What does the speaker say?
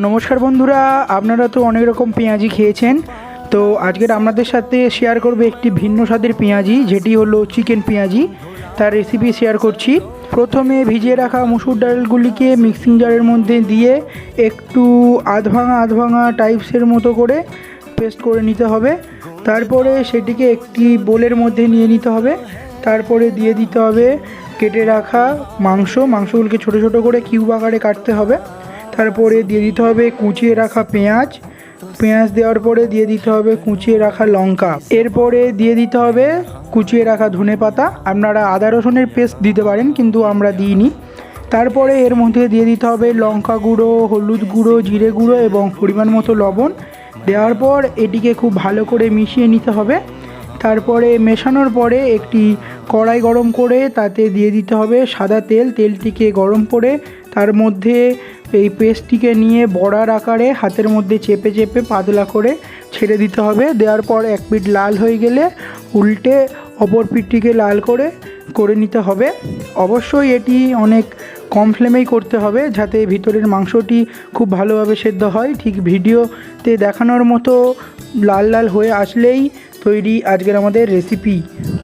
নমস্কার বন্ধুরা, আপনারা তো অনেক রকম পেঁয়াজি খেয়েছেন। তো আজকের আপনাদের সাথে শেয়ার করব একটি ভিন্ন স্বাদের পেঁয়াজি, যেটি হলো চিকেন পেঁয়াজি। তার রেসিপি শেয়ার করছি। প্রথমে ভিজিয়ে রাখা মুসুর ডালগুলিকে মিক্সিং জারের মধ্যে দিয়ে একটু আধ ভাঙা টাইপসের মতো করে পেস্ট করে নিতে হবে। তারপরে সেটিকে একটি বোলের মধ্যে নিয়ে নিতে হবে। তারপরে দিয়ে দিতে হবে কেটে রাখা মাংসগুলোকে ছোট ছোট করে কিউব আকারে কাটতে হবে। তারপরে দিয়ে দিতে হবে কুচিয়ে রাখা পেঁয়াজ দেওয়ার পরে দিয়ে দিতে হবে কুচিয়ে রাখা লঙ্কা। এরপরে দিয়ে দিতে হবে কুচিয়ে রাখা ধনেপাতা। আপনারা আদা রসুনের পেস্ট দিতে পারেন, কিন্তু আমরা দিইনি। তারপরে এর মধ্যে দিয়ে দিতে হবে লঙ্কা গুঁড়ো, হলুদ গুঁড়ো, জিরে গুঁড়ো এবং পরিমাণ মতো লবণ। দেওয়ার পর এটিকে খুব ভালো করে মিশিয়ে নিতে হবে। তারপরে মেশানোর পরে একটি কড়াই গরম করে তাতে দিয়ে দিতে হবে সাদা তেল। তেলটিকে গরম করে তার মধ্যে এই পেস্টটিকে নিয়ে বড়ার আকারে হাতের মধ্যে চেপে চেপে পাতলা করে ছেড়ে দিতে হবে। দেওয়ার পর এক পিঠ লাল হয়ে গেলে উল্টে অপর পিঠটিকে লাল করে নিতে হবে। অবশ্যই এটি অনেক কম ফ্লেমেই করতে হবে, যাতে ভিতরের মাংসটি খুব ভালোভাবে সেদ্ধ হয়। ঠিক ভিডিওতে দেখানোর মতো লাল লাল হয়ে আসলেই তৈরি আজকের আমাদের রেসিপি।